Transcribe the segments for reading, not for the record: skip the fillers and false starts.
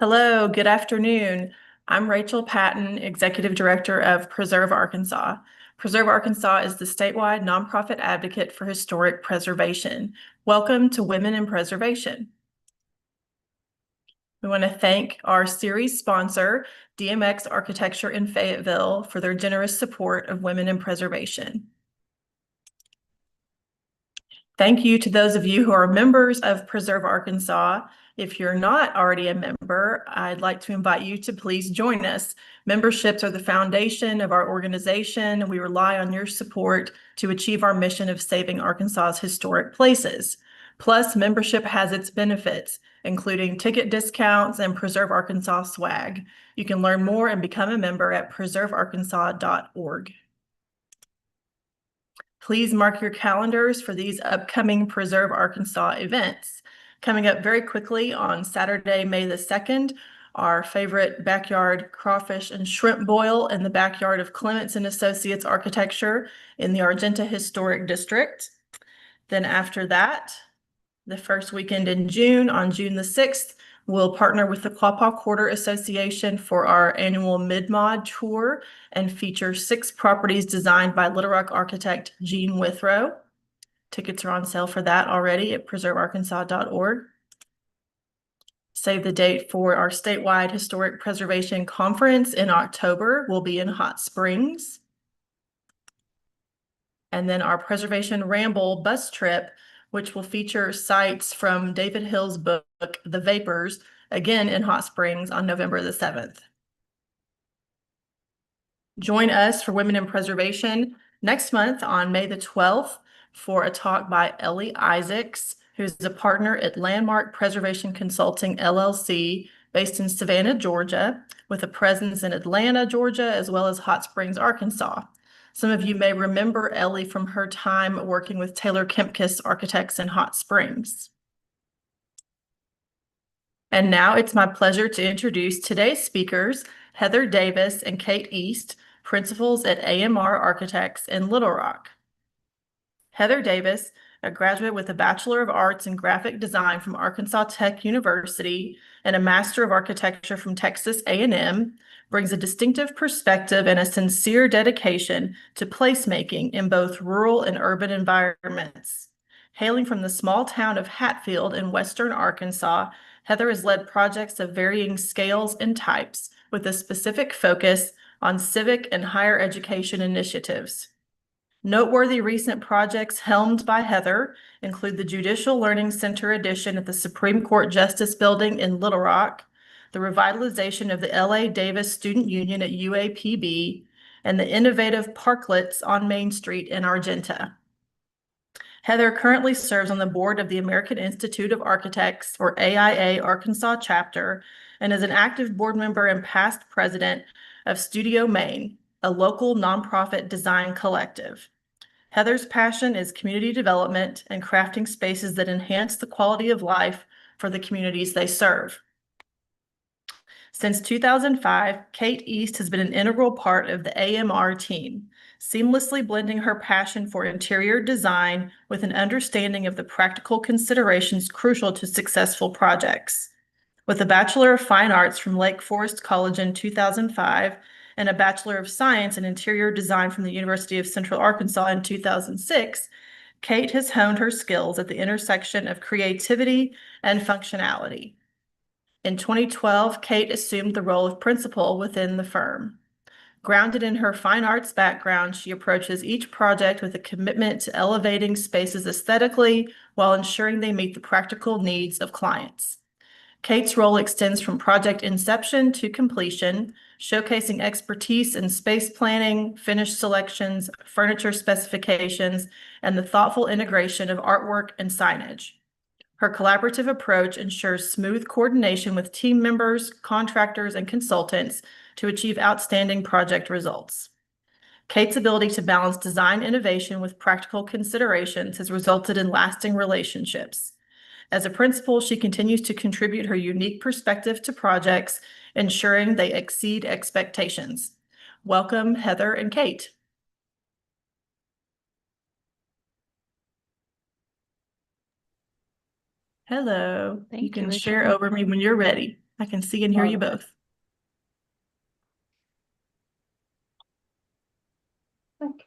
Hello, good afternoon. I'm Rachel Patton, Executive Director of Preserve Arkansas. Preserve Arkansas is the statewide nonprofit advocate for historic preservation. Welcome to Women in Preservation. We want to thank our series sponsor, DMX Architecture in Fayetteville, for their generous support of women in preservation. Thank you to those of you who are members of Preserve Arkansas. If you're not already a member, I'd like to invite you to please join us. Memberships are the foundation of our organization, and we rely on your support to achieve our mission of saving Arkansas's historic places. Plus, membership has its benefits, including ticket discounts and Preserve Arkansas swag. You can learn more and become a member at preservearkansas.org. Please mark your calendars for these upcoming Preserve Arkansas events. Coming up very quickly on Saturday, May the 2nd, our favorite backyard crawfish and shrimp boil in the backyard of Clements and Associates Architecture in the Argenta Historic District. Then after that, the first weekend in June, on June the 6th, we'll partner with the Quapaw Quarter Association for our annual Mid-Mod tour and feature 6 properties designed by Little Rock architect Gene Withrow. Tickets are on sale for that already at preservearkansas.org. Save the date for our statewide historic preservation conference in October. We'll be in Hot Springs. And then our Preservation Ramble bus trip, which will feature sites from David Hill's book, The Vapors, again in Hot Springs on November the 7th. Join us for Women in Preservation next month on May the 12th for a talk by Ellie Isaacs, who's a partner at Landmark Preservation Consulting, LLC, based in Savannah, Georgia, with a presence in Atlanta, Georgia, as well as Hot Springs, Arkansas. Some of you may remember Ellie from her time working with Taylor Kempkis Architects in Hot Springs. And now it's my pleasure to introduce today's speakers, Heather Davis and Kate East, principals at AMR Architects in Little Rock. Heather Davis, a graduate with a Bachelor of Arts in Graphic Design from Arkansas Tech University and a Master of Architecture from Texas A&M, brings a distinctive perspective and a sincere dedication to placemaking in both rural and urban environments. Hailing from the small town of Hatfield in western Arkansas, Heather has led projects of varying scales and types with a specific focus on civic and higher education initiatives. Noteworthy recent projects helmed by Heather include the Judicial Learning Center addition at the Supreme Court Justice Building in Little Rock, the revitalization of the L.A. Davis Student Union at UAPB, and the innovative parklets on Main Street in Argenta. Heather currently serves on the board of the American Institute of Architects, or AIA Arkansas chapter, and is an active board member and past president of Studio Maine, a local nonprofit design collective. Heather's passion is community development and crafting spaces that enhance the quality of life for the communities they serve. Since 2005, Kate East has been an integral part of the AMR team, seamlessly blending her passion for interior design with an understanding of the practical considerations crucial to successful projects. With a Bachelor of Fine Arts from Lake Forest College in 2005 and a Bachelor of Science in Interior Design from the University of Central Arkansas in 2006, Kate has honed her skills at the intersection of creativity and functionality. In 2012, Kate assumed the role of principal within the firm. Grounded in her fine arts background, she approaches each project with a commitment to elevating spaces aesthetically while ensuring they meet the practical needs of clients. Kate's role extends from project inception to completion, showcasing expertise in space planning, finish selections, furniture specifications, and the thoughtful integration of artwork and signage. Her collaborative approach ensures smooth coordination with team members, contractors, and consultants to achieve outstanding project results. Kate's ability to balance design innovation with practical considerations has resulted in lasting relationships. As a principal, she continues to contribute her unique perspective to projects, ensuring they exceed expectations. Welcome, Heather and Kate. Hello. Thank You can you, share Rachel. over me when you're ready. I can see and hear you Alright. both. Okay.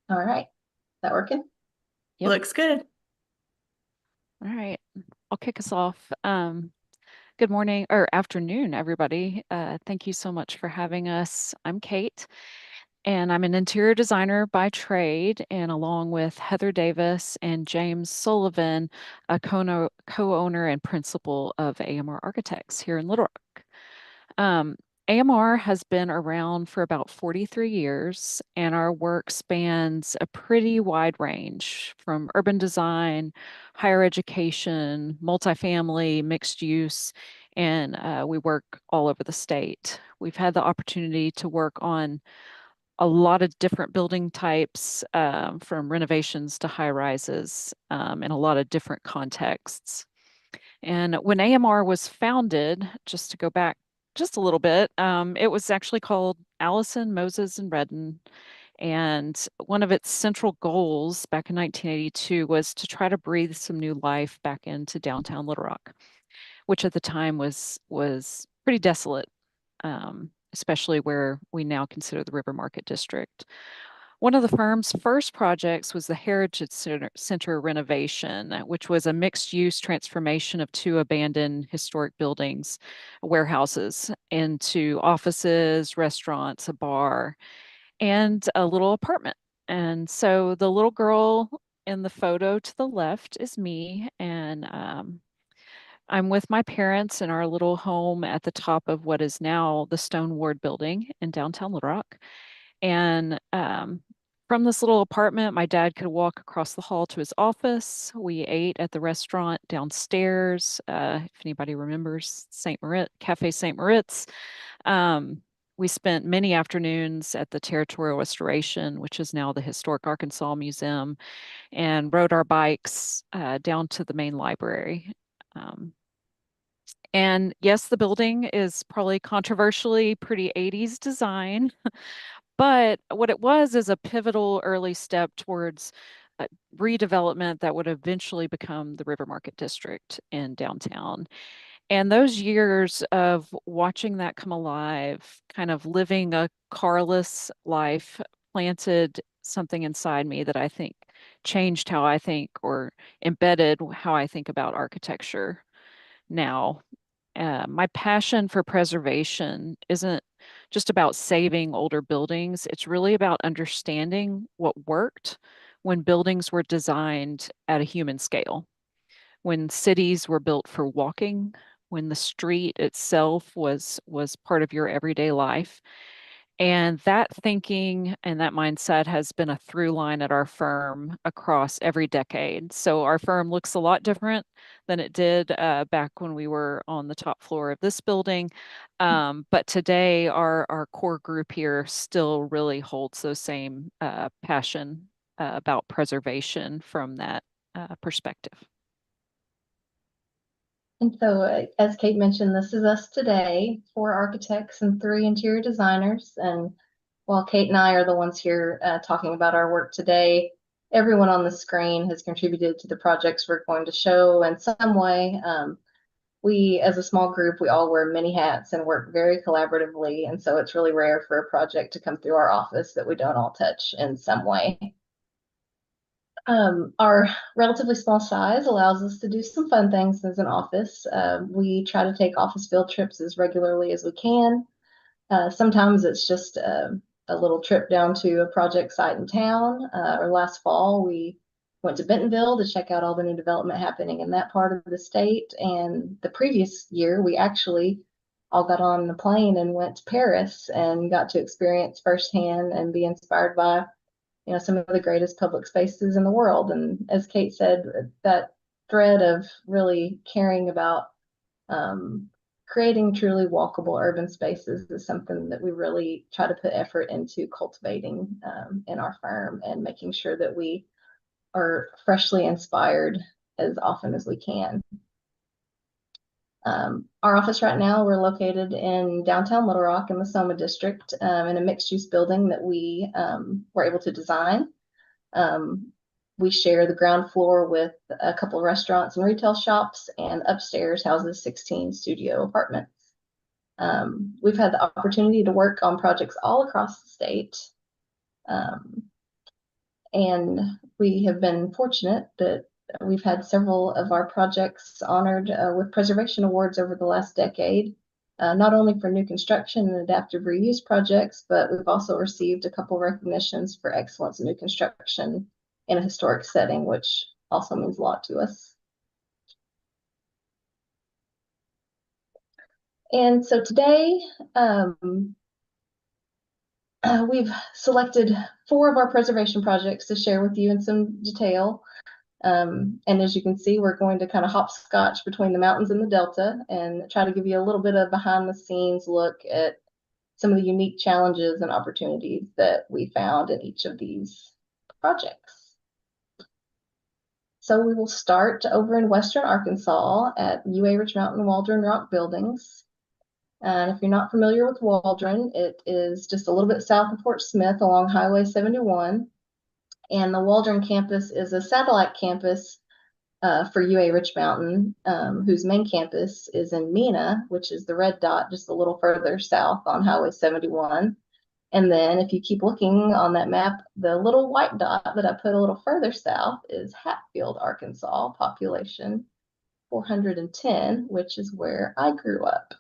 All right. That working? Yep. Looks good. All right. I'll kick us off. Good morning or afternoon, everybody. Thank you so much for having us. I'm Kate, and I'm an interior designer by trade, and along with Heather Davis and James Sullivan, a co-owner and principal of AMR Architects here in Little Rock. AMR has been around for about 43 years, and our work spans a pretty wide range from urban design, higher education, multifamily, mixed use, and we work all over the state. We've had the opportunity to work on a lot of different building types, from renovations to high rises, in a lot of different contexts. And when AMR was founded, just to go back just a little bit, it was actually called Allison, Moses, and Redden. And one of its central goals back in 1982 was to try to breathe some new life back into downtown Little Rock, which at the time was pretty desolate, especially where we now consider the River Market District. One of the firm's first projects was the Heritage Center renovation, which was a mixed-use transformation of two abandoned historic buildings, warehouses, into offices, restaurants, a bar, and a little apartment. And so the little girl in the photo to the left is me, and I'm with my parents in our little home at the top of what is now the Stone Ward building in downtown Little Rock. And from this little apartment, my dad could walk across the hall to his office. We ate at the restaurant downstairs. If anybody remembers St. Moritz, Cafe St. Moritz. We spent many afternoons at the Territorial Restoration, which is now the Historic Arkansas Museum, and rode our bikes down to the main library. And yes, the building is probably controversially pretty 80s design, but what it was is a pivotal early step towards redevelopment that would eventually become the River Market District in downtown. And those years of watching that come alive, kind of living a carless life, planted something inside me that I think changed how I think or embedded how I think about architecture now. My passion for preservation isn't just about saving older buildings. It's really about understanding what worked when buildings were designed at a human scale, when cities were built for walking, when the street itself was part of your everyday life. And that thinking and that mindset has been a through line at our firm across every decade. So our firm looks a lot different than it did back when we were on the top floor of this building. But today, our core group here still really holds those same passion about preservation from that perspective. And so, as Kate mentioned, this is us today, 4 architects and 3 interior designers. And while Kate and I are the ones here talking about our work today, everyone on the screen has contributed to the projects we're going to show in some way. We, as a small group, we all wear many hats and work very collaboratively. And so it's really rare for a project to come through our office that we don't all touch in some way. Our relatively small size allows us to do some fun things as an office. We try to take office field trips as regularly as we can. Sometimes it's just a little trip down to a project site in town. Or last fall, we went to Bentonville to check out all the new development happening in that part of the state. And the previous year, we actually all got on the plane and went to Paris and got to experience firsthand and be inspired by some of the greatest public spaces in the world. And as Kate said, that thread of really caring about creating truly walkable urban spaces is something that we really try to put effort into cultivating in our firm, and making sure that we are freshly inspired as often as we can. Our office right now, we're located in downtown Little Rock in the Soma District, in a mixed-use building that we were able to design. We share the ground floor with a couple of restaurants and retail shops, and upstairs houses 16 studio apartments. We've had the opportunity to work on projects all across the state. And we have been fortunate that we've had several of our projects honored with preservation awards over the last decade, not only for new construction and adaptive reuse projects, but we've also received a couple recognitions for excellence in new construction in a historic setting, which also means a lot to us. And so today, we've selected 4 of our preservation projects to share with you in some detail. And as you can see, we're going to kind of hopscotch between the mountains and the Delta and try to give you a little bit of behind the scenes look at some of the unique challenges and opportunities that we found in each of these projects. So we will start over in Western Arkansas at UA Rich Mountain Waldron Rock Buildings. And if you're not familiar with Waldron, it is just a little bit south of Fort Smith along Highway 71. And the Waldron campus is a satellite campus for UA Rich Mountain, whose main campus is in Mena, which is the red dot just a little further south on Highway 71. And then if you keep looking on that map, the little white dot that I put a little further south is Hatfield, Arkansas, population 410, which is where I grew up.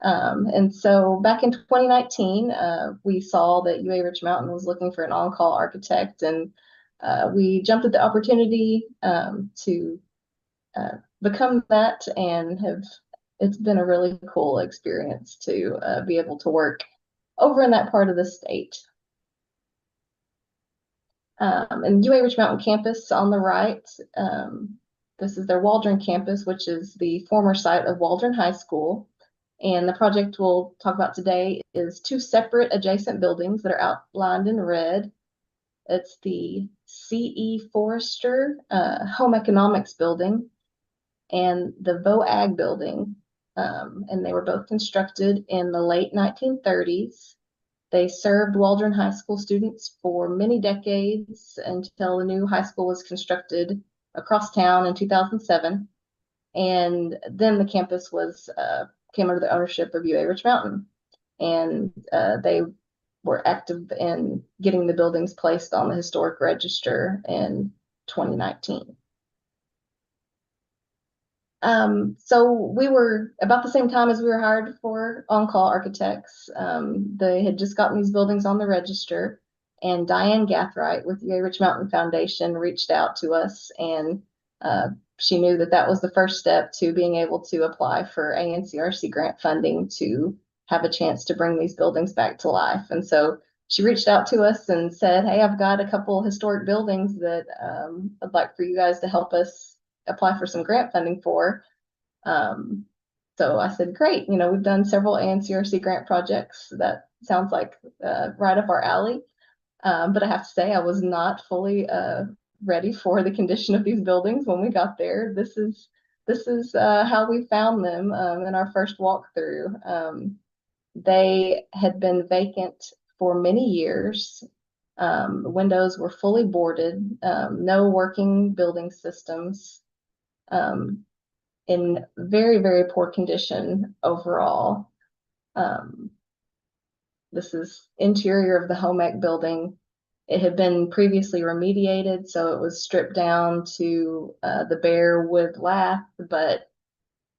And so back in 2019, we saw that UA Rich Mountain was looking for an on-call architect, and we jumped at the opportunity to become that, and it's been a really cool experience to be able to work over in that part of the state. And UA Rich Mountain campus on the right, this is their Waldron campus, which is the former site of Waldron High School. And the project we'll talk about today is 2 separate adjacent buildings that are outlined in red. It's the C.E. Forrester Home Economics Building and the VOAG Building. And they were both constructed in the late 1930s. They served Waldron High School students for many decades until the new high school was constructed across town in 2007. And then the campus came under the ownership of UA Rich Mountain, and they were active in getting the buildings placed on the historic register in 2019. So we were about the same time as we were hired for on-call architects. They had just gotten these buildings on the register, and Diane Gathright with UA Rich Mountain Foundation reached out to us, and she knew that that was the first step to being able to apply for ANCRC grant funding to have a chance to bring these buildings back to life. And so she reached out to us and said, hey, I've got a couple historic buildings that I'd like for you guys to help us apply for some grant funding for. So I said, great, we've done several ANCRC grant projects. That sounds like right up our alley. But I have to say, I was not fully ready for the condition of these buildings when we got there. This is how we found them in our first walkthrough. They had been vacant for many years. The windows were fully boarded, no working building systems, in very, very poor condition overall. This is interior of the home ec building. It had been previously remediated, so it was stripped down to the bare wood lath, but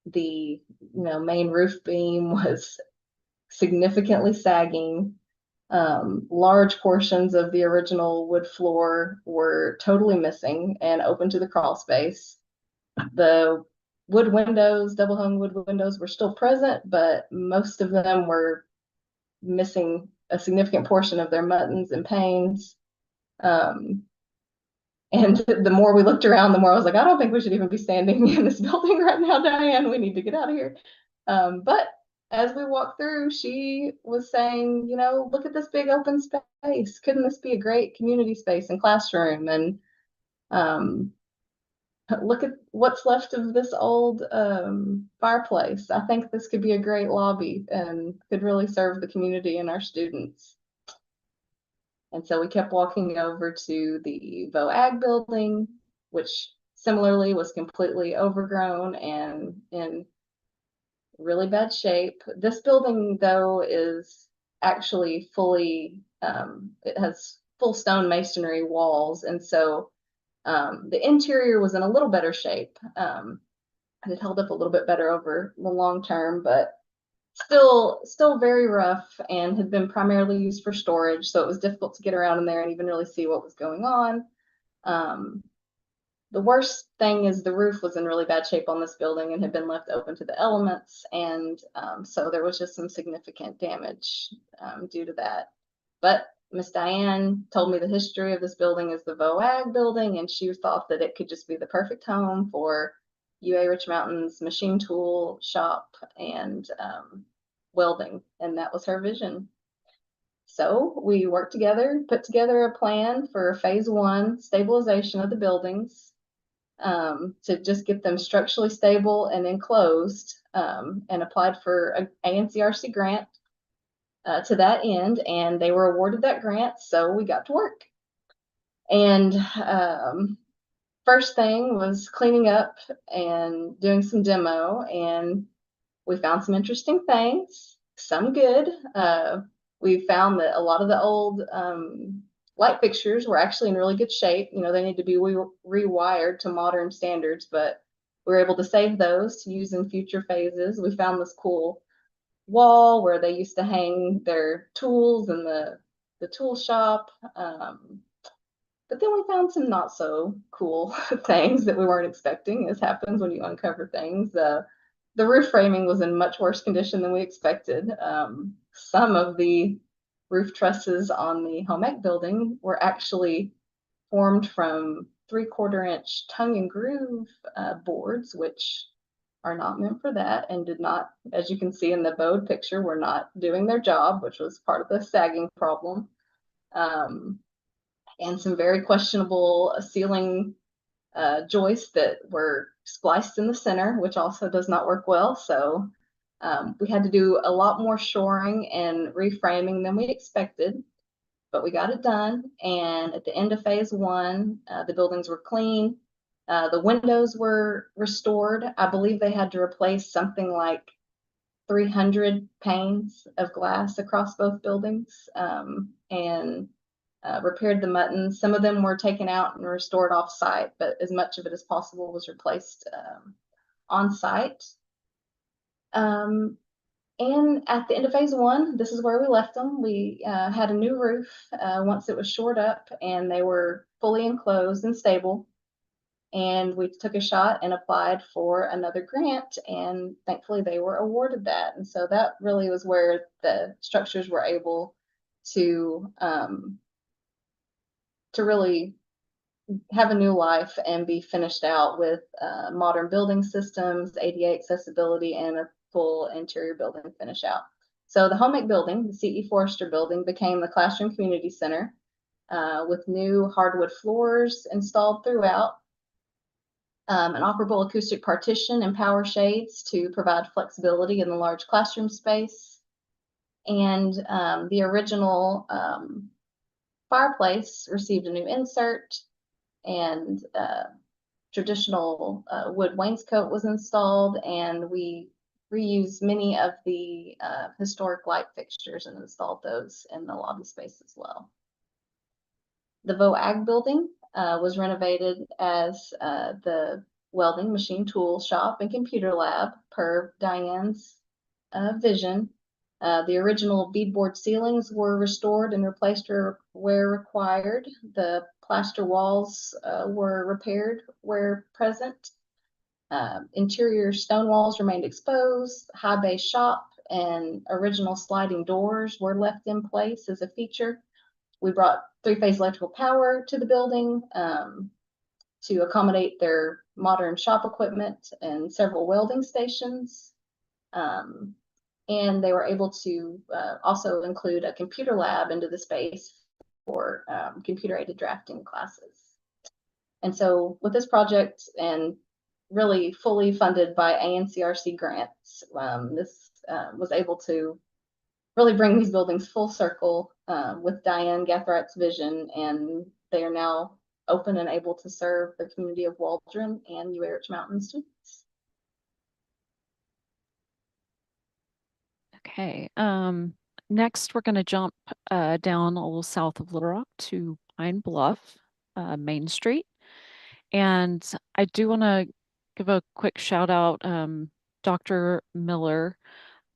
the main roof beam was significantly sagging. Large portions of the original wood floor were totally missing and open to the crawl space. The wood windows, double hung wood windows, were still present, but most of them were missing a significant portion of their muttons and panes. And the more we looked around, the more I was like, I don't think we should even be standing in this building right now, Diane. We need to get out of here. But as we walked through, she was saying, look at this big open space. Couldn't this be a great community space and classroom? And look at what's left of this old fireplace. I think this could be a great lobby and could really serve the community and our students. And so we kept walking over to the VOAG building, which similarly was completely overgrown and in really bad shape. This building, though, is actually fully, it has full stone masonry walls. And so the interior was in a little better shape. It held up a little bit better over the long term, but still very rough and had been primarily used for storage. So it was difficult to get around in there and even really see what was going on. The worst thing is the roof was in really bad shape on this building and had been left open to the elements. And so there was just some significant damage due to that. But Miss Diane told me the history of this building is the VOAG building, and she thought that it could just be the perfect home for UA Rich Mountain's machine tool shop and welding. And that was her vision. So we worked together, put together a plan for phase 1 stabilization of the buildings, to just get them structurally stable and enclosed, and applied for an ANCRC grant to that end, and they were awarded that grant, so we got to work. And first thing was cleaning up and doing some demo, and we found some interesting things, some good. We found that a lot of the old light fixtures were actually in really good shape. You know, they need to be rewired to modern standards, but we were able to save those to use in future phases. We found this cool wall where they used to hang their tools in the tool shop. But then we found some not so cool things that we weren't expecting, as happens when you uncover things. The roof framing was in much worse condition than we expected. Some of the roof trusses on the home ec building were actually formed from 3/4 inch tongue and groove boards, which are not meant for that and did not, as you can see in the bowed picture, were not doing their job, which was part of the sagging problem. And some very questionable ceiling joists that were spliced in the center, which also does not work well. So we had to do a lot more shoring and reframing than we expected, but we got it done. And at the end of phase 1, the buildings were clean. The windows were restored. I believe they had to replace something like 300 panes of glass across both buildings, and repaired the muttons. Some of them were taken out and restored off site, but as much of it as possible was replaced on site. And at the end of phase 1, this is where we left them. We had a new roof once it was shored up and they were fully enclosed and stable. And we took a shot and applied for another grant, and thankfully they were awarded that. And so that really was where the structures were able to really have a new life and be finished out with modern building systems, ADA accessibility, and a full interior building finish out. So the home ec building, the C.E. Forrester building, became the classroom community center with new hardwood floors installed throughout, an operable acoustic partition and power shades to provide flexibility in the large classroom space. And the original fireplace received a new insert, and traditional wood wainscot was installed, and we reused many of the historic light fixtures and installed those in the lobby space as well. The VOAG building was renovated as the welding, machine tool shop, and computer lab per Diane's vision. The original beadboard ceilings were restored and replaced where required. The plaster walls were repaired where present. Interior stone walls remained exposed. High bay shop and original sliding doors were left in place as a feature. We brought 3-phase electrical power to the building to accommodate their modern shop equipment and several welding stations. And they were able to also include a computer lab into the space for computer-aided drafting classes. And so with this project, and really fully funded by ANCRC grants, this was able to really bring these buildings full circle with Diane Gathrights Vision, and they are now open and able to serve the community of Waldron and New Erich Mountain students. Okay. Next, we're going to jump down a little south of Little Rock to Pine Bluff, Main Street. And I do want to give a quick shout out. Dr. Miller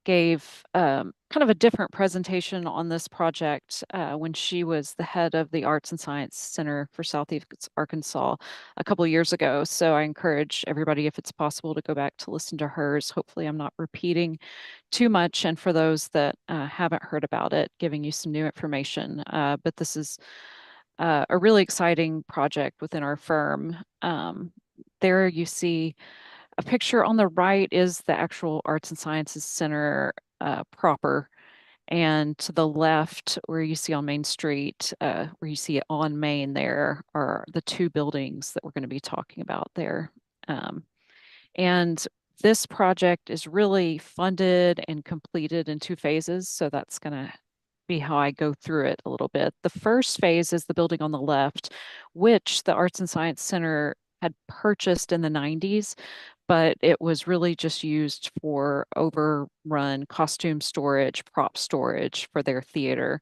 gave kind of a different presentation on this project when she was the head of the Arts and Science Center for Southeast Arkansas a couple of years ago. So I encourage everybody, if it's possible, to go back to listen to hers. Hopefully I'm not repeating too much. And for those that haven't heard about it, giving you some new information. But this is a really exciting project within our firm. There you see a picture on the right is the actual Arts and Sciences Center proper. And to the left, where you see on Main Street, where you see it on Main, there are the two buildings that we're going to be talking about there. And this project is really funded and completed in 2 phases. So that's going to be how I go through it a little bit. The first phase is the building on the left, which the Arts and Science Center had purchased in the 90s, but it was really just used for overrun costume storage, prop storage for their theater.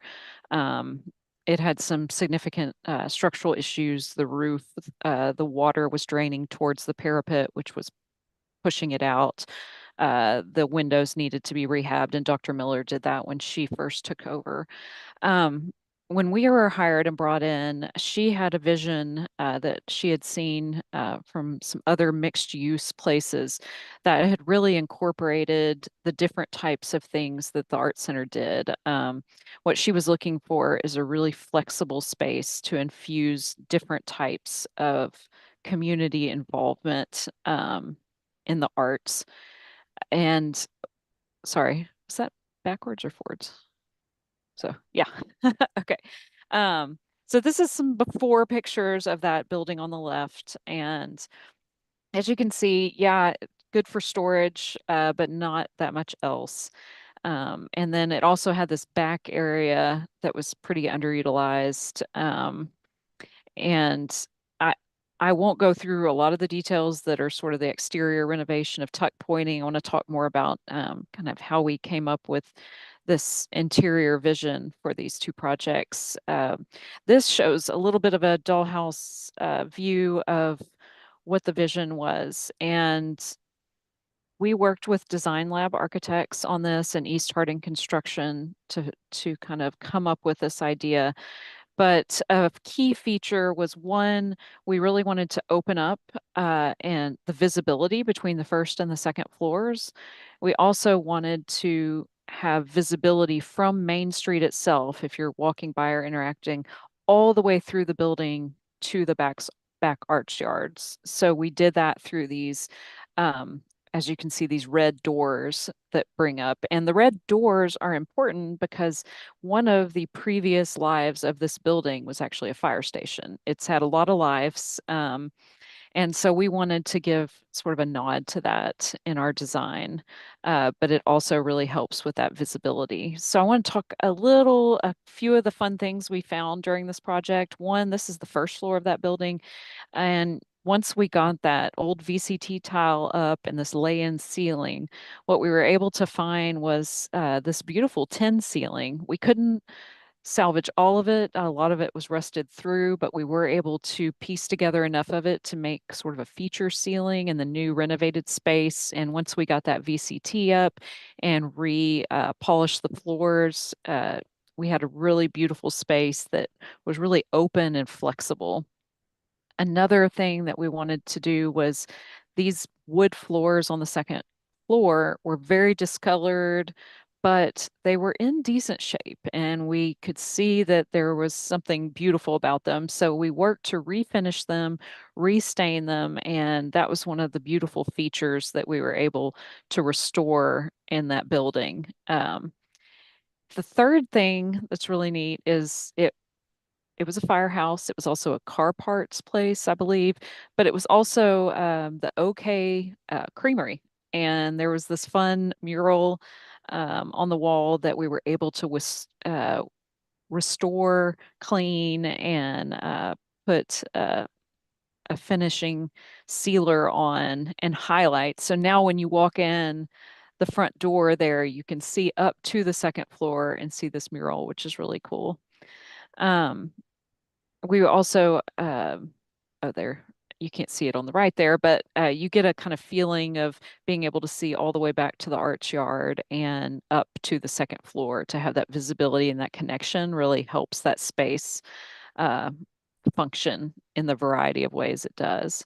It had some significant structural issues. The roof, the water was draining towards the parapet, which was pushing it out. The windows needed to be rehabbed, and Dr. Miller did that when she first took over. When we were hired and brought in, she had a vision that she had seen from some other mixed use places that had really incorporated the different types of things that the Art Center did. What she was looking for is a really flexible space to infuse different types of community involvement in the arts. And sorry, is that backwards or forwards? So yeah, okay. So this is some before pictures of that building on the left. And as you can see, yeah, good for storage, but not that much else. And then it also had this back area that was pretty underutilized. And I I won't go through a lot of the details that are sort of the exterior renovation of tuck pointing. I want to talk more about kind of how we came up with this interior vision for these 2 projects. This shows a little bit of a dollhouse view of what the vision was. And we worked with Design Lab Architects on this and East Harding Construction to kind of come up with this idea. But a key feature was, one, we really wanted to open up and the visibility between the first and the second floors. We also wanted to have visibility from Main Street itself, if you're walking by or interacting, all the way through the building to the back arch yards. So we did that through these as you can see, these red doors that bring up. And the red doors are important because one of the previous lives of this building was actually a fire station. It's had a lot of lives. And so we wanted to give sort of a nod to that in our design, but it also really helps with that visibility. So I want to talk a few of the fun things we found during this project. One, this is the first floor of that building. And once we got that old VCT tile up and this lay-in ceiling, what we were able to find was this beautiful tin ceiling. We couldn't salvage all of it. A lot of it was rusted through, but we were able to piece together enough of it to make sort of a feature ceiling in the new renovated space. And once we got that VCT up and polished the floors, we had a really beautiful space that was really open and flexible. Another thing that we wanted to do was these wood floors on the second floor were very discolored, but they were in decent shape and we could see that there was something beautiful about them. So we worked to refinish them, restain them, and that was one of the beautiful features that we were able to restore in that building. The third thing that's really neat is it was a firehouse. It was also a car parts place, I believe, but it was also the OK Creamery. And there was this fun mural on the wall that we were able to restore, clean, and put a finishing sealer on and highlight. So now when you walk in the front door there, you can see up to the second floor and see this mural, which is really cool. We also, oh, there, you can't see it on the right there, but you get a kind of feeling of being able to see all the way back to the arch yard and up to the second floor. To have that visibility and that connection really helps that space uh, function in the variety of ways it does.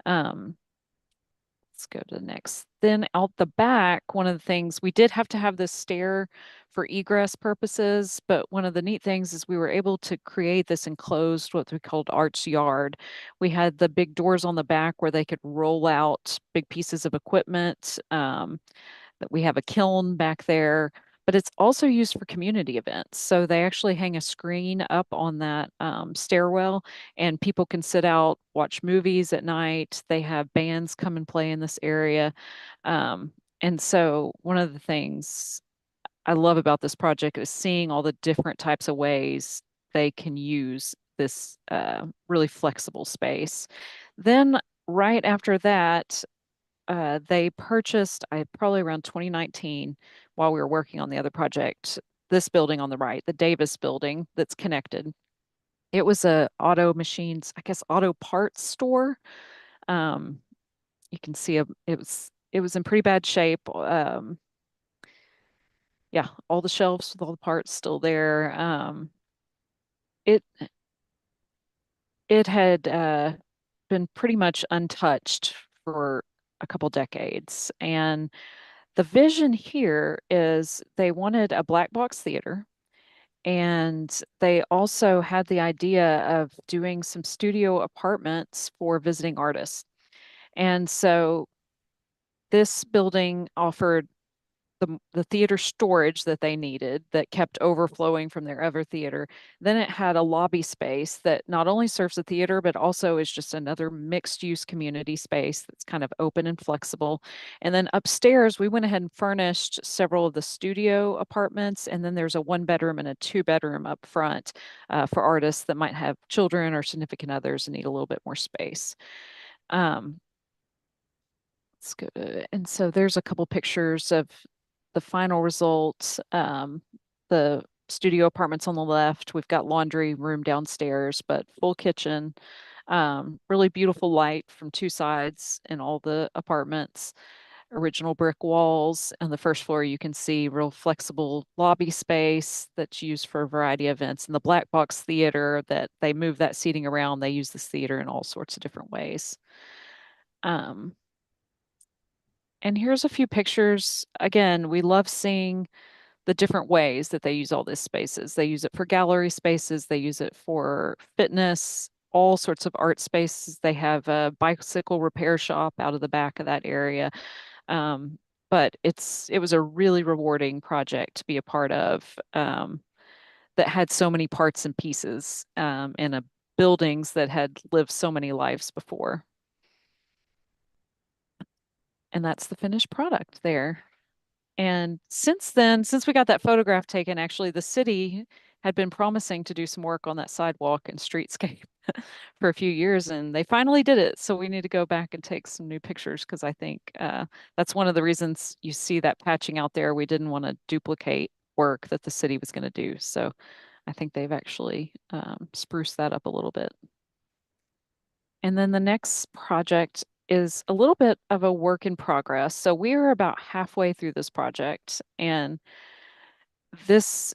Um, let's go to the next. Then out the back, one of the things we did have to have this stair for egress purposes, but one of the neat things is we were able to create this enclosed, what we called arch yard. We had the big doors on the back where they could roll out big pieces of equipment. That we have a kiln back there, but it's also used for community events. So they actually hang a screen up on that stairwell, and people can sit out, watch movies at night. They have bands come and play in this area. Um, and so one of the things I love about this project is seeing all the different types of ways they can use this really flexible space. Then right after that, they purchased, probably around 2019, while we were working on the other project, this building on the right, the Davis building that's connected. It was a auto machines, I guess, auto parts store. Um, you can see it was in pretty bad shape. Yeah, all the shelves with all the parts still there. It it had been pretty much untouched for a couple decades, and the vision here is they wanted a black box theater, and they also had the idea of doing some studio apartments for visiting artists. And so this building offered the theater storage that they needed that kept overflowing from their other theater. Then it had a lobby space that not only serves the theater, but also is just another mixed use community space that's kind of open and flexible. And then upstairs, we went ahead and furnished several of the studio apartments. And then there's a 1 bedroom and a 2 bedroom up front for artists that might have children or significant others and need a little bit more space. Um, let's go and so there's a couple pictures of the final results. The studio apartments on the left, we've got laundry room downstairs, but full kitchen. Really beautiful light from two sides in all the apartments. Original brick walls. On the first floor, you can see real flexible lobby space that's used for a variety of events. And the black box theater, that they move that seating around. They use this theater in all sorts of different ways. Um, and here's a few pictures. Again, we love seeing the different ways that they use all these spaces. They use it for gallery spaces, they use it for fitness, all sorts of art spaces. They have a bicycle repair shop out of the back of that area. But it was a really rewarding project to be a part of, that had so many parts and pieces, and buildings that had lived so many lives before. And that's the finished product there. And since then, since we got that photograph taken, actually, the city had been promising to do some work on that sidewalk and streetscape for a few years, and they finally did it. So we need to go back and take some new pictures, because I think that's one of the reasons you see that patching out there. We didn't want to duplicate work that the city was going to do. So I think they've actually spruced that up a little bit. And then the next project is a little bit of a work in progress. So we are about halfway through this project, and this,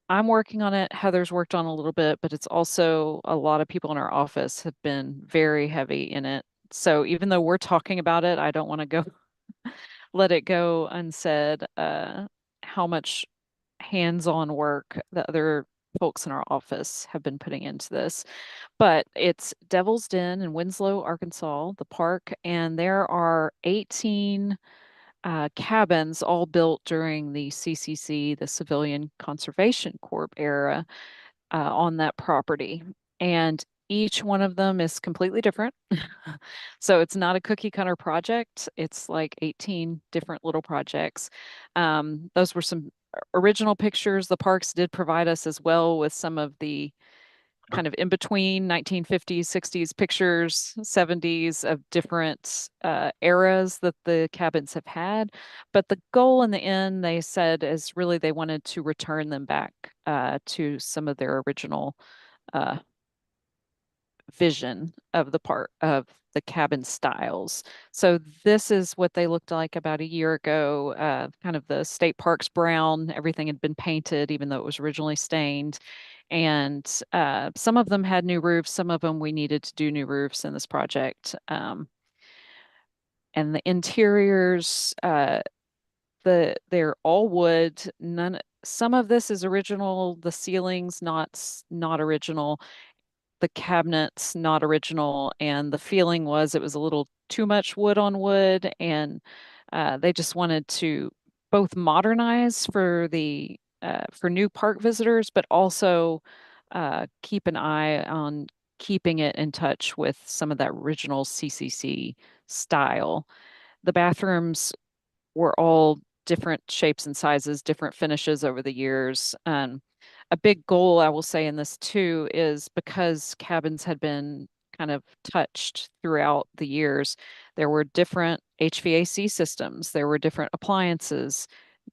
I'm working on it. Heather's worked on a little bit, but it's also a lot of people in our office have been very heavy in it. So even though we're talking about it, I don't want to go let it go unsaid how much hands-on work the other folks in our office have been putting into this. But it's Devil's Den in Winslow, Arkansas, the park, and there are 18 cabins all built during the CCC, the Civilian Conservation Corps era, on that property. And each one of them is completely different. So it's not a cookie cutter project. It's like 18 different little projects. Those were some original pictures, the parks did provide us as well with some of the kind of in between 1950s, 60s pictures, 70s of different eras that the cabins have had. But the goal in the end, they said, is really they wanted to return them back to some of their original uh, vision of the part of the cabin styles. So this is what they looked like about a year ago. Kind of the state parks brown, everything had been painted, even though it was originally stained. And some of them had new roofs, some of them we needed to do new roofs in this project. And the interiors, they're all wood. Some of this is original. The ceilings not original. The cabinets not original, and the feeling was it was a little too much wood on wood, and they just wanted to both modernize for new park visitors, but also keep an eye on keeping it in touch with some of that original CCC style. The bathrooms were all different shapes and sizes, different finishes over the years. A big goal, I will say, in this too, is because cabins had been kind of touched throughout the years, there were different HVAC systems, there were different appliances.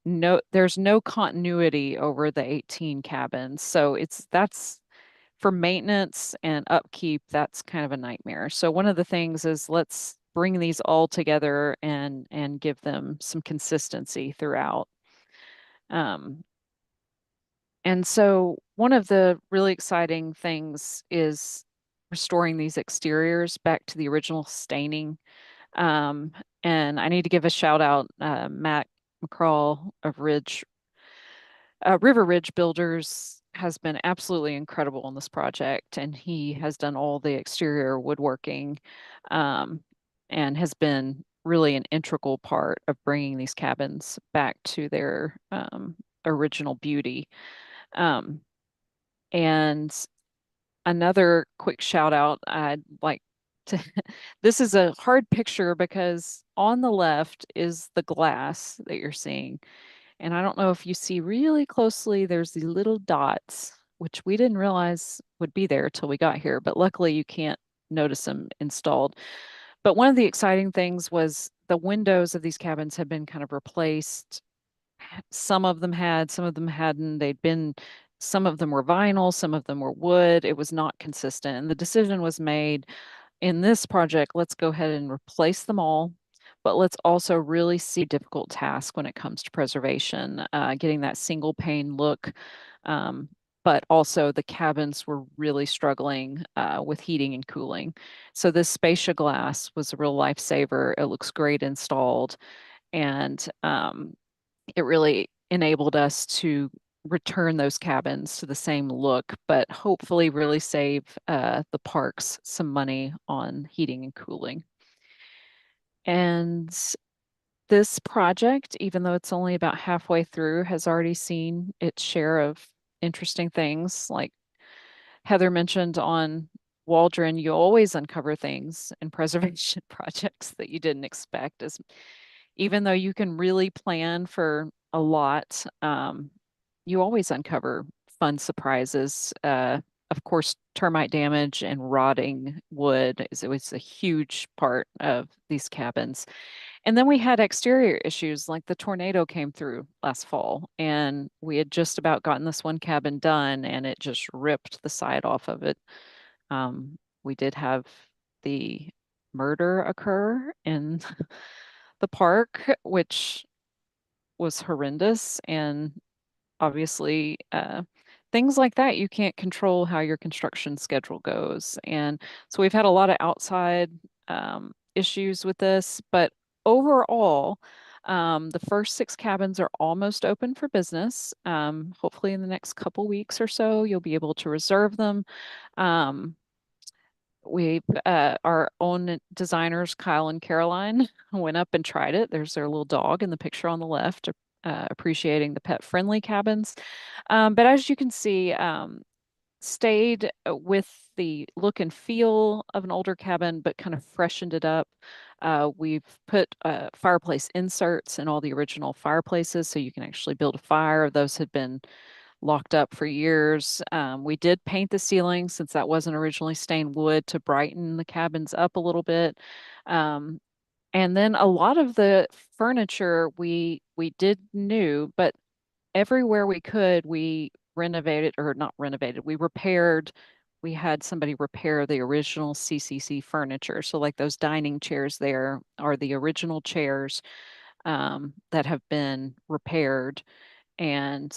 There's no continuity over the 18 cabins. So that's for maintenance and upkeep, that's kind of a nightmare. So one of the things is let's bring these all together and give them some consistency throughout. And so one of the really exciting things is restoring these exteriors back to the original staining. Um, and I need to give a shout out, Matt McCraw of River Ridge Builders has been absolutely incredible on this project, and he has done all the exterior woodworking, and has been really an integral part of bringing these cabins back to their original beauty. Um, and another quick shout out, I'd like to, this is a hard picture because on the left is the glass that you're seeing. And I don't know if you see really closely, there's these little dots, which we didn't realize would be there till we got here, but luckily you can't notice them installed. But one of the exciting things was the windows of these cabins had been kind of replaced. Some of them had, some of them hadn't. Some of them were vinyl, some of them were wood. It was not consistent. And the decision was made in this project, let's go ahead and replace them all, but let's also really see a difficult task when it comes to preservation, getting that single pane look. But also the cabins were really struggling with heating and cooling. So this Spacia glass was a real lifesaver. It looks great installed, and it really enabled us to return those cabins to the same look, but hopefully really save the parks some money on heating and cooling. And this project, even though it's only about halfway through, has already seen its share of interesting things. Like Heather mentioned on Waldron, you always uncover things in preservation projects that you didn't expect. As even though you can really plan for a lot, you always uncover fun surprises. Of course, termite damage and rotting wood is always a huge part of these cabins. And then we had exterior issues, like the tornado came through last fall, and we had just about gotten this one cabin done, and it just ripped the side off of it. We did have the murder occur in the park, which was horrendous. And obviously, things like that, you can't control how your construction schedule goes. And so we've had a lot of outside issues with this, but overall, the first 6 cabins are almost open for business. Hopefully in the next couple weeks or so, you'll be able to reserve them. We our own designers, Kyle and Caroline, went up and tried it. There's their little dog in the picture on the left, appreciating the pet-friendly cabins. But as you can see, stayed with the look and feel of an older cabin, but kind of freshened it up. We've put fireplace inserts in all the original fireplaces so you can actually build a fire. Those had been locked up for years. We did paint the ceiling since that wasn't originally stained wood to brighten the cabins up a little bit. And then a lot of the furniture we did new, but everywhere we could, we renovated, or not renovated, we repaired. We had somebody repair the original CCC furniture. So like those dining chairs there are the original chairs that have been repaired and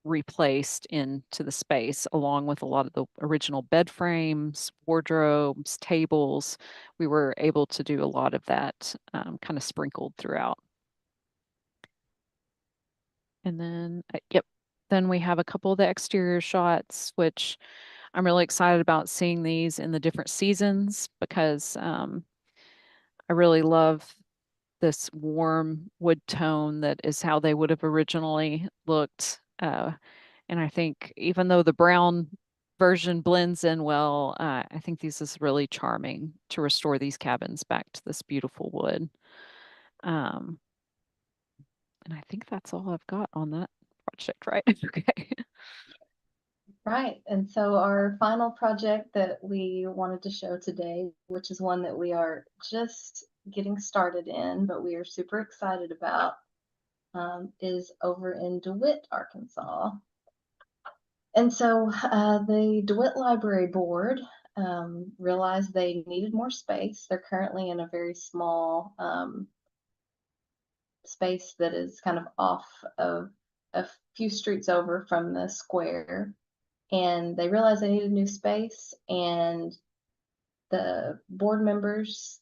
replaced into the space, along with a lot of the original bed frames, wardrobes, tables. We were able to do a lot of that kind of sprinkled throughout. And then, yep, then we have a couple of the exterior shots, which I'm really excited about seeing these in the different seasons because I really love this warm wood tone that is how they would have originally looked. And I think even though the brown version blends in well, I think this is really charming to restore these cabins back to this beautiful wood. And I think that's all I've got on that project, right? Okay. Right. And so our final project that we wanted to show today, which is one that we are just getting started in, but we are super excited about, is over in DeWitt, Arkansas. And so the DeWitt Library Board realized they needed more space. They're currently in a very small space that is kind of off of a few streets over from the square. And they realized they needed new space, and the board members,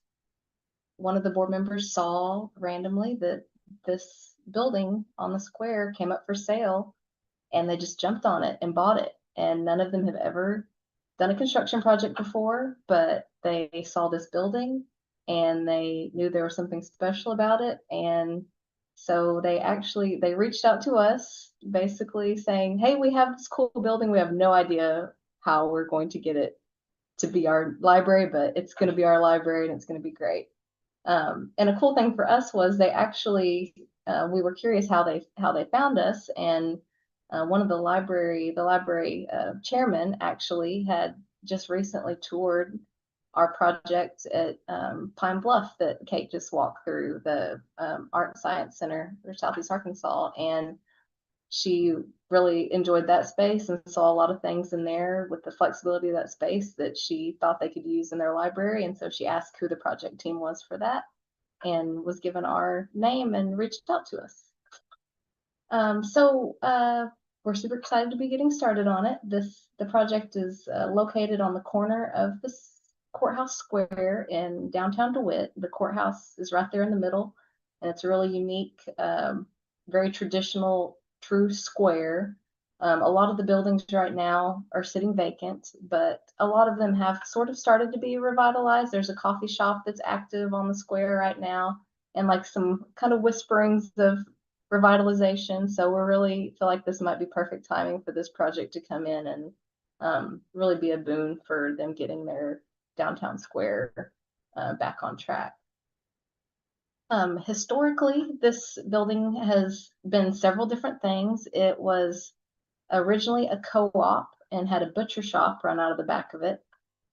one of the board members saw randomly that this building on the square came up for sale, and they just jumped on it and bought it. And none of them have ever done a construction project before, but they saw this building and they knew there was something special about it. And so they reached out to us basically saying, hey, we have this cool building. We have no idea how we're going to get it to be our library, but it's going to be our library and it's going to be great. And a cool thing for us was they actually, we were curious how they found us, and one of the library chairman actually had just recently toured our project at Pine Bluff that Kate just walked through, the Art and Science Center for Southeast Arkansas, and she really enjoyed that space and saw a lot of things in there with the flexibility of that space that she thought they could use in their library. And so she asked who the project team was for that and was given our name and reached out to us. We're super excited to be getting started on it. The project is located on the corner of the courthouse square in downtown DeWitt. The courthouse is right there in the middle, and it's a really unique, very traditional, true square. A lot of the buildings right now are sitting vacant, but a lot of them have sort of started to be revitalized. There's a coffee shop that's active on the square right now, and like some kind of whisperings of revitalization. So we really feel like this might be perfect timing for this project to come in and really be a boon for them getting their downtown square back on track. Historically, this building has been several different things. It was originally a co-op and had a butcher shop run out of the back of it.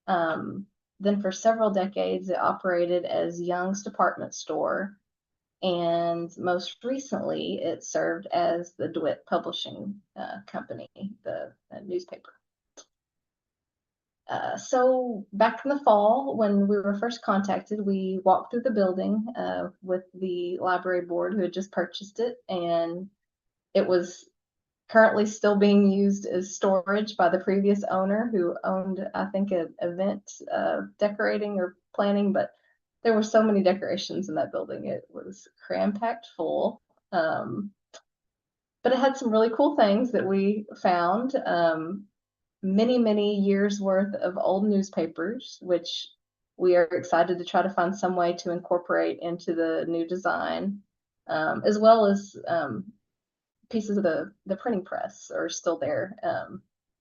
Then for several decades, it operated as Young's department store. And most recently, it served as the DeWitt Publishing Company, the newspaper. So back in the fall, when we were first contacted, we walked through the building with the library board who had just purchased it, and it was currently still being used as storage by the previous owner who owned, I think, an event decorating or planning, but there were so many decorations in that building. It was cram-packed full. But it had some really cool things that we found. Many years worth of old newspapers, which we are excited to try to find some way to incorporate into the new design, as well as pieces of the printing press are still there,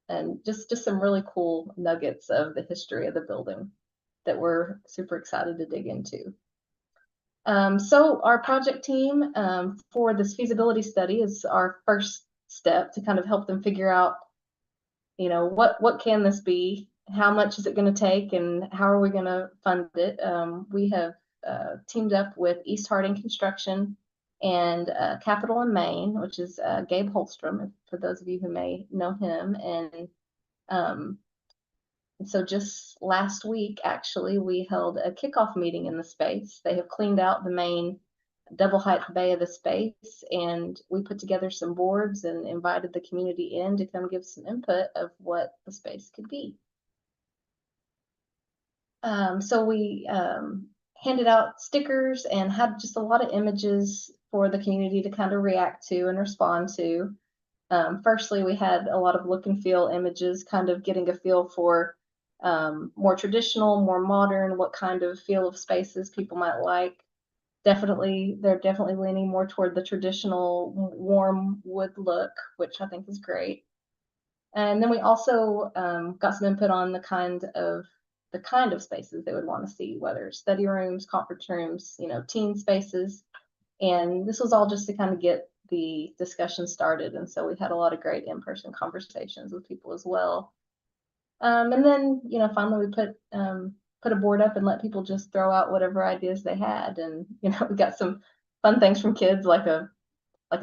and just some really cool nuggets of the history of the building that we're super excited to dig into. So our project team for this feasibility study is our first step to kind of help them figure out, what can this be? How much is it going to take, and how are we going to fund it? We have teamed up with East Harding Construction and Capital in Maine, which is Gabe Holstrom, for those of you who may know him. And so just last week, actually, we held a kickoff meeting in the space. They have cleaned out the main double height bay of the space, and we put together some boards and invited the community in to come give some input of what the space could be. So we handed out stickers and had just a lot of images for the community to kind of react to and respond to. Firstly, we had a lot of look and feel images, kind of getting a feel for more traditional, more modern, what kind of feel of spaces people might like. They're definitely leaning more toward the traditional warm wood look, which I think is great. And then we also got some input on the kind of spaces they would want to see, whether study rooms, conference rooms, teen spaces. And this was all just to kind of get the discussion started. And so we had a lot of great in-person conversations with people as well. And then, finally we put a board up and let people just throw out whatever ideas they had. And, we got some fun things from kids, like a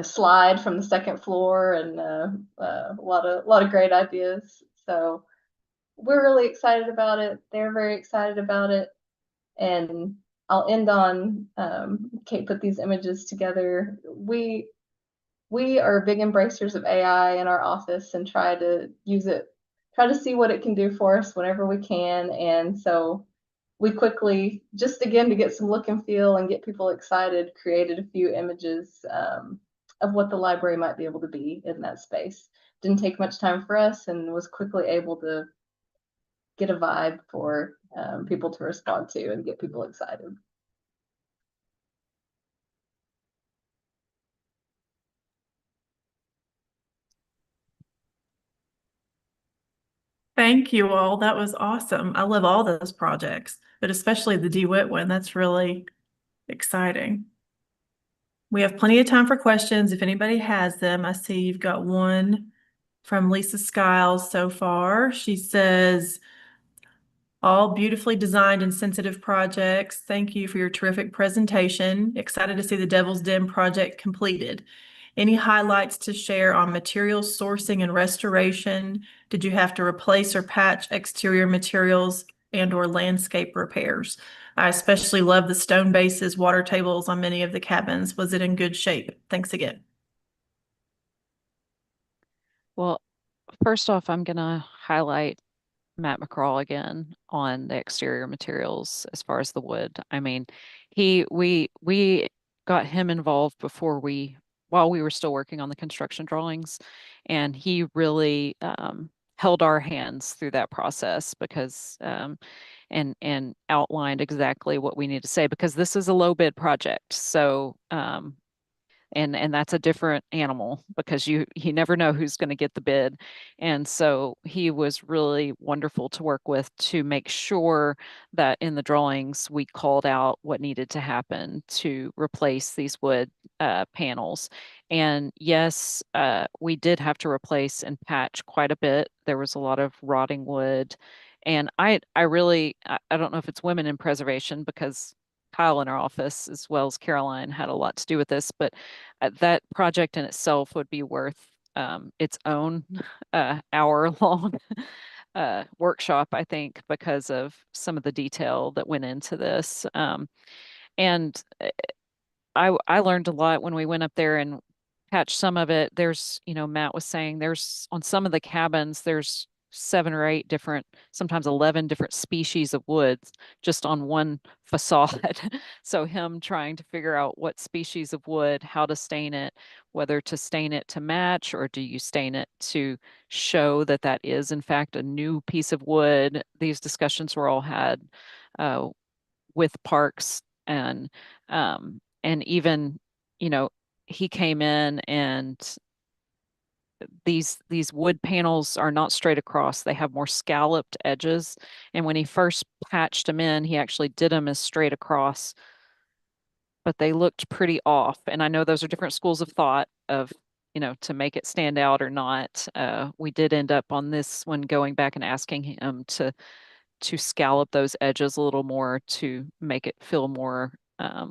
slide from the second floor, and a lot of great ideas. So we're really excited about it. They're very excited about it. And I'll end on, Kate put these images together. We are big embracers of AI in our office and try to see what it can do for us whenever we can. And so we quickly, just again, to get some look and feel and get people excited, created a few images of what the library might be able to be in that space. Didn't take much time for us, and was quickly able to get a vibe for people to respond to and get people excited. Thank you all. That was awesome. I love all those projects, but especially the DeWitt one. That's really exciting. We have plenty of time for questions if anybody has them. I see you've got one from Lisa Skiles so far. She says, all beautifully designed and sensitive projects. Thank you for your terrific presentation. Excited to see the Devil's Den project completed. Any highlights to share on materials sourcing and restoration? Did you have to replace or patch exterior materials and/or landscape repairs? I especially love the stone bases, water tables on many of the cabins. Was it in good shape? Thanks again. Well, first off, I'm going to highlight Matt McCraw again on the exterior materials as far as the wood. I mean, we got him involved while we were still working on the construction drawings, and he really held our hands through that process because and outlined exactly what we need to say, because this is a low bid project. So and that's a different animal, because you never know who's going to get the bid. And so he was really wonderful to work with to make sure that in the drawings we called out what needed to happen to replace these wood panels. And yes, we did have to replace and patch quite a bit. There was a lot of rotting wood. And I don't know if it's women in preservation, because Kyle in our office, as well as Caroline, had a lot to do with this, but that project in itself would be worth its own hour-long workshop, I think, because of some of the detail that went into this. And I learned a lot when we went up there and patched some of it. There's, Matt was saying, there's on some of the cabins, there's 7 or 8 different, sometimes 11 different species of woods just on one facade. So him trying to figure out what species of wood, how to stain it, whether to stain it to match, or do you stain it to show that that is in fact a new piece of wood. These discussions were all had with Parks, and even, he came in, and these wood panels are not straight across. They have more scalloped edges. And when he first patched them in, he actually did them as straight across but they looked pretty off. And I know those are different schools of thought of, to make it stand out or not. We did end up on this one going back and asking him to scallop those edges a little more to make it feel more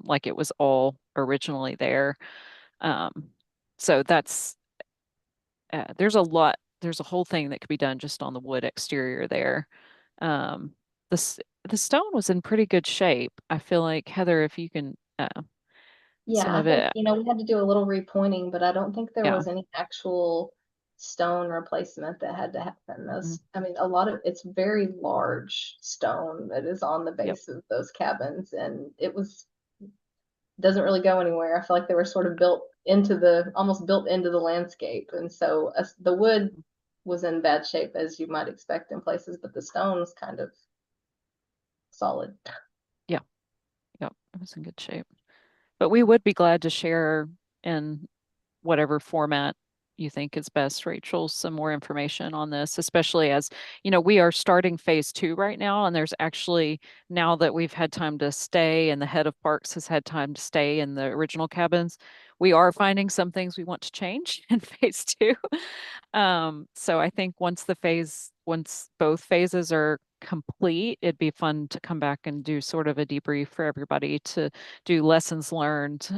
like it was all originally there. So there's a whole thing that could be done just on the wood exterior there. Um, the stone was in pretty good shape. I feel like Heather, if you can, Yeah, some I of think, it, we had to do a little repointing, but I don't think there yeah. was any actual stone replacement that had to happen. Mm, I mean, a lot of it's very large stone that is on the yep. base of those cabins, and doesn't really go anywhere. I feel like they were sort of almost built into the landscape. And so the wood was in bad shape, as you might expect in places, but the stone was kind of solid. Yeah. Yep. It was in good shape. But we would be glad to share in whatever format you think is best, Rachel, some more information on this, especially as, we are starting phase 2 right now. And there's actually, now that we've had time to stay and the head of parks has had time to stay in the original cabins, we are finding some things we want to change in phase 2. So I think once both phases are complete, it'd be fun to come back and do sort of a debrief for everybody to do lessons learned,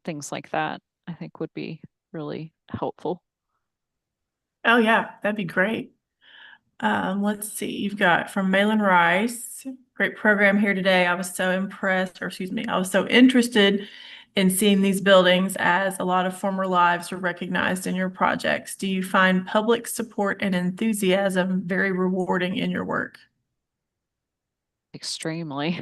things like that. I think would be really helpful. Oh yeah, that'd be great. Let's see. You've got from Malin Rice. Great program here today. I was so impressed, or excuse me, I was so interested in seeing these buildings as a lot of former lives are recognized in your projects. Do you find public support and enthusiasm very rewarding in your work? Extremely.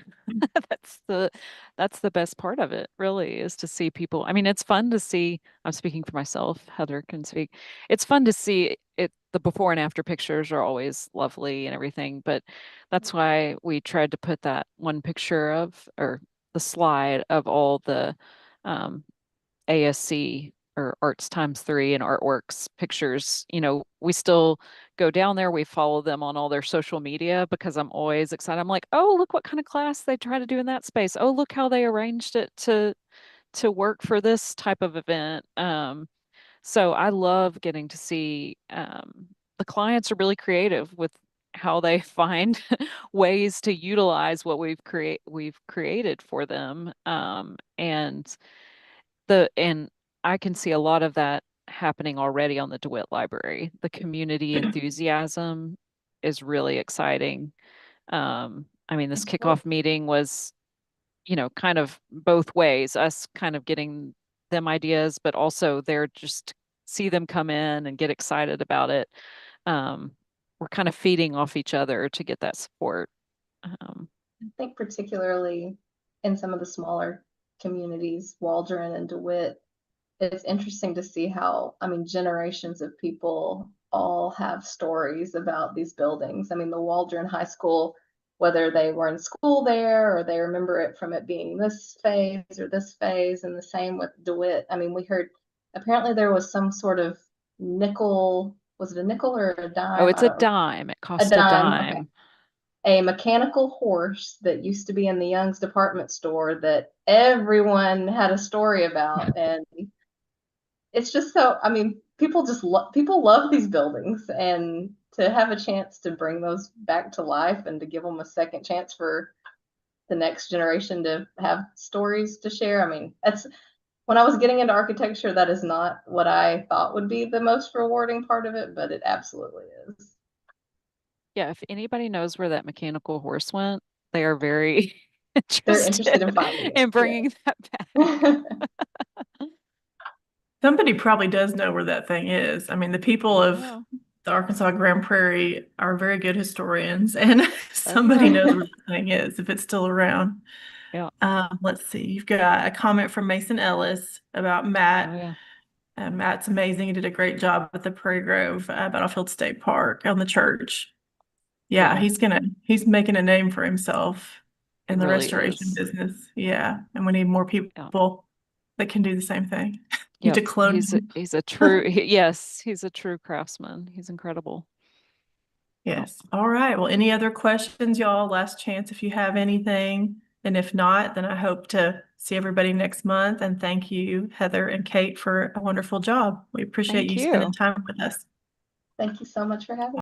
That's the best part of it, really, is to see people. I mean, it's fun to see. I'm speaking for myself, Heather can speak. It's fun to see it. The before and after pictures are always lovely and everything, but that's why we tried to put that one picture or the slide of all the um, ASC or Arts Times 3 and Artworks pictures. We still go down there. We follow them on all their social media because I'm always excited. I'm like, oh, look what kind of class they try to do in that space. Oh, look how they arranged it to work for this type of event. So I love getting to see the clients are really creative with how they find ways to utilize what we've created for them. And I can see a lot of that happening already on the DeWitt Library. The community enthusiasm is really exciting. I mean, this kickoff meeting was, kind of both ways, us kind of getting them ideas, but also they're just see them come in and get excited about it. We're kind of feeding off each other to get that support. I think particularly in some of the smaller communities, Waldron and DeWitt, it's interesting to see how, I mean, generations of people all have stories about these buildings. I mean, the Waldron High School, whether they were in school there or they remember it from it being this phase or this phase, and the same with DeWitt. I mean, we heard apparently there was some sort of nickel, was it a nickel or a Oh, dime? it's I a don't remember. dime. It A cost a dime, okay. dime. A mechanical horse that used to be in the Young's department store that everyone had a story about. And it's just so, I mean, people love these buildings, and to have a chance to bring those back to life and to give them a second chance for the next generation to have stories to share. I mean, that's when I was getting into architecture, that is not what I thought would be the most rewarding part of it, but it absolutely is. Yeah, if anybody knows where that mechanical horse went, they are very They're interested interested in finding it. in bringing that back. Yeah. Somebody probably does know where that thing is. I mean, the people of Yeah, the Arkansas Grand Prairie are very good historians, and that's somebody right. knows where the thing is if it's still around. Yeah. Let's see. You've got a comment from Mason Ellis about Oh Matt. yeah. Matt's amazing. He did a great job at the Prairie Grove Battlefield State Park on the church. Yeah, Yeah, he's making a name for himself he in the really restoration is. business. Yeah, and we need more Yeah. people that can do the same thing. Need Yep. to clone him. He's a true yes, he's a true craftsman. He's incredible. Yep. Yes. All right. Well, any other questions, y'all? Last chance if you have anything. And if not, then I hope to see everybody next month. And thank you, Heather and Kate, for a wonderful job. We appreciate Thank you spending you. time with us. Thank you so much for having me.